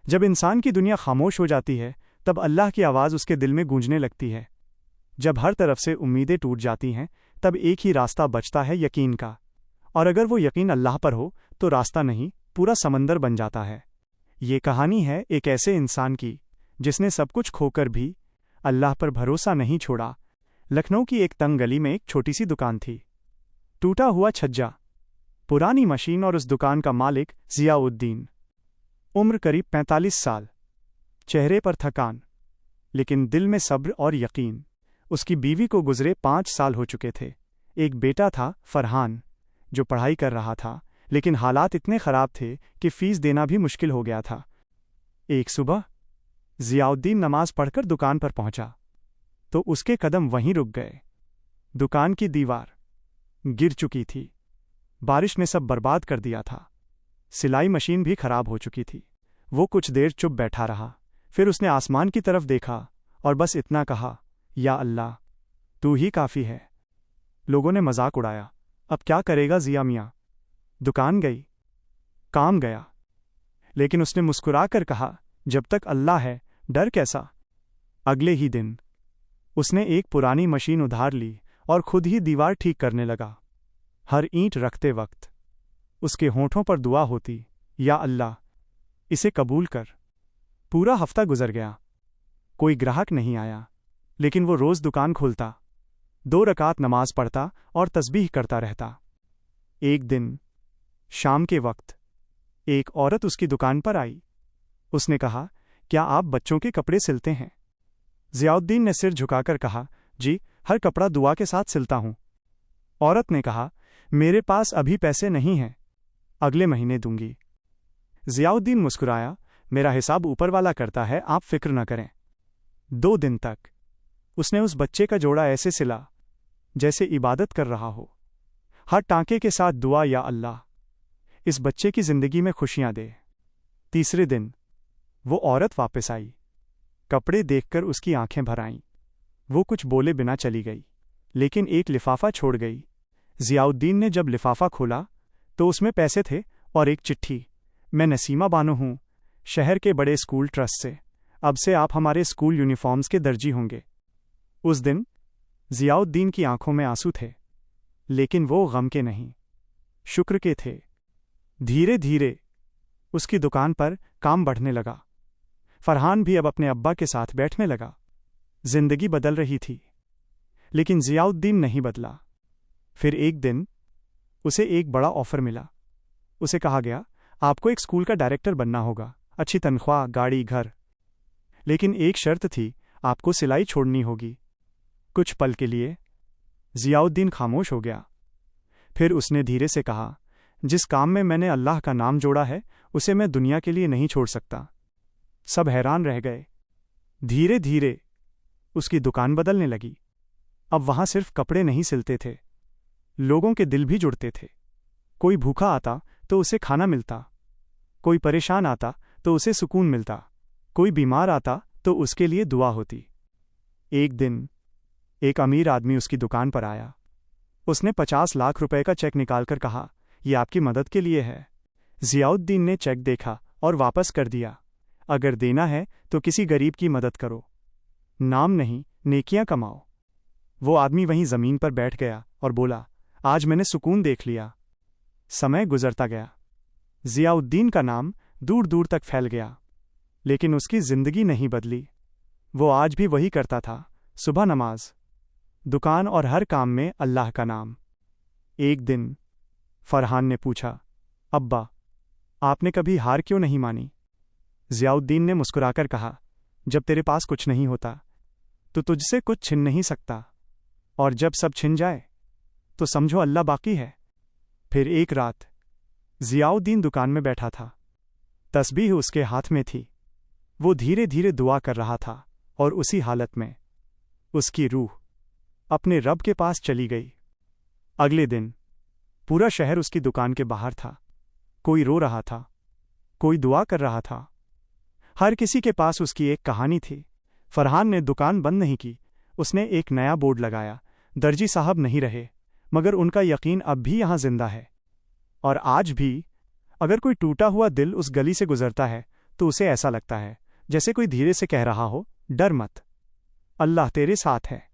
जब इंसान की दुनिया खामोश हो जाती है तब अल्लाह की आवाज़ उसके दिल में गूंजने लगती है। जब हर तरफ से उम्मीदें टूट जाती हैं तब एक ही रास्ता बचता है, यकीन का। और अगर वो यकीन अल्लाह पर हो तो रास्ता नहीं, पूरा समंदर बन जाता है। ये कहानी है एक ऐसे इंसान की जिसने सब कुछ खोकर भी अल्लाह पर भरोसा नहीं छोड़ा। लखनऊ की एक तंग गली में एक छोटी सी दुकान थी। टूटा हुआ छज्जा, पुरानी मशीन और उस दुकान का मालिक जियाउद्दीन। उम्र करीब 45 साल, चेहरे पर थकान लेकिन दिल में सब्र और यकीन। उसकी बीवी को गुजरे 5 साल हो चुके थे। एक बेटा था फरहान, जो पढ़ाई कर रहा था, लेकिन हालात इतने ख़राब थे कि फ़ीस देना भी मुश्किल हो गया था। एक सुबह जियाउद्दीन नमाज पढ़कर दुकान पर पहुंचा तो उसके कदम वहीं रुक गए। दुकान की दीवार गिर चुकी थी, बारिश ने सब बर्बाद कर दिया था। सिलाई मशीन भी खराब हो चुकी थी। वो कुछ देर चुप बैठा रहा, फिर उसने आसमान की तरफ देखा और बस इतना कहा, या अल्लाह, तू ही काफ़ी है। लोगों ने मजाक उड़ाया, अब क्या करेगा जिया मियाँ। दुकान गई, काम गया, लेकिन उसने मुस्कुराकर कहा, जब तक अल्लाह है डर कैसा। अगले ही दिन उसने एक पुरानी मशीन उधार ली और खुद ही दीवार ठीक करने लगा। हर ईंट रखते वक्त उसके होठों पर दुआ होती, या अल्लाह, इसे कबूल कर। पूरा हफ्ता गुजर गया, कोई ग्राहक नहीं आया, लेकिन वो रोज़ दुकान खोलता, 2 रकात नमाज पढ़ता और तस्बीह करता रहता। एक दिन शाम के वक्त एक औरत उसकी दुकान पर आई। उसने कहा, क्या आप बच्चों के कपड़े सिलते हैं? जियाउद्दीन ने सिर झुकाकर कहा, जी, हर कपड़ा दुआ के साथ सिलता हूं। औरत ने कहा, मेरे पास अभी पैसे नहीं हैं, अगले महीने दूंगी। जियाउद्दीन मुस्कुराया, मेरा हिसाब ऊपर वाला करता है, आप फिक्र न करें। 2 दिन तक उसने उस बच्चे का जोड़ा ऐसे सिला जैसे इबादत कर रहा हो। हर टांके के साथ दुआ, या अल्लाह, इस बच्चे की जिंदगी में खुशियां दे। तीसरे दिन वो औरत वापस आई। कपड़े देखकर उसकी आंखें भर आईं। वो कुछ बोले बिना चली गई, लेकिन एक लिफाफा छोड़ गई। जियाउद्दीन ने जब लिफाफा खोला तो उसमें पैसे थे और एक चिट्ठी। मैं नसीमा बानो हूं, शहर के बड़े स्कूल ट्रस्ट से। अब से आप हमारे स्कूल यूनिफॉर्म्स के दर्जी होंगे। उस दिन जियाउद्दीन की आंखों में आंसू थे, लेकिन वो गम के नहीं, शुक्र के थे। धीरे धीरे उसकी दुकान पर काम बढ़ने लगा। फरहान भी अब अपने अब्बा के साथ बैठने लगा। जिंदगी बदल रही थी, लेकिन जियाउद्दीन नहीं बदला। फिर एक दिन उसे एक बड़ा ऑफर मिला। उसे कहा गया, आपको एक स्कूल का डायरेक्टर बनना होगा, अच्छी तनख्वाह, गाड़ी, घर। लेकिन एक शर्त थी, आपको सिलाई छोड़नी होगी। कुछ पल के लिए जियाउद्दीन खामोश हो गया। फिर उसने धीरे से कहा, जिस काम में मैंने अल्लाह का नाम जोड़ा है उसे मैं दुनिया के लिए नहीं छोड़ सकता। सब हैरान रह गए। धीरे धीरे उसकी दुकान बदलने लगी। अब वहां सिर्फ कपड़े नहीं सिलते थे, लोगों के दिल भी जुड़ते थे। कोई भूखा आता तो उसे खाना मिलता, कोई परेशान आता तो उसे सुकून मिलता, कोई बीमार आता तो उसके लिए दुआ होती। एक दिन एक अमीर आदमी उसकी दुकान पर आया। उसने 50 लाख रुपए का चेक निकालकर कहा, यह आपकी मदद के लिए है। जियाउद्दीन ने चेक देखा और वापस कर दिया। अगर देना है तो किसी गरीब की मदद करो, नाम नहीं, नेकियां कमाओ। वो आदमी वहीं जमीन पर बैठ गया और बोला, आज मैंने सुकून देख लिया। समय गुजरता गया। जियाउद्दीन का नाम दूर दूर तक फैल गया, लेकिन उसकी जिंदगी नहीं बदली। वो आज भी वही करता था, सुबह नमाज, दुकान और हर काम में अल्लाह का नाम। एक दिन फरहान ने पूछा, अब्बा, आपने कभी हार क्यों नहीं मानी? जियाउद्दीन ने मुस्कुराकर कहा, जब तेरे पास कुछ नहीं होता तो तुझसे कुछ छिन नहीं सकता, और जब सब छिन जाए तो समझो अल्लाह बाकी है। फिर एक रात जियाउद्दीन दुकान में बैठा था, तस्बीह उसके हाथ में थी। वो धीरे धीरे दुआ कर रहा था और उसी हालत में उसकी रूह अपने रब के पास चली गई। अगले दिन पूरा शहर उसकी दुकान के बाहर था। कोई रो रहा था, कोई दुआ कर रहा था। हर किसी के पास उसकी एक कहानी थी। फरहान ने दुकान बंद नहीं की। उसने एक नया बोर्ड लगाया, दर्जी साहब नहीं रहे, मगर उनका यकीन अब भी यहाँ जिंदा है। और आज भी अगर कोई टूटा हुआ दिल उस गली से गुजरता है तो उसे ऐसा लगता है जैसे कोई धीरे से कह रहा हो, डर मत, अल्लाह तेरे साथ है।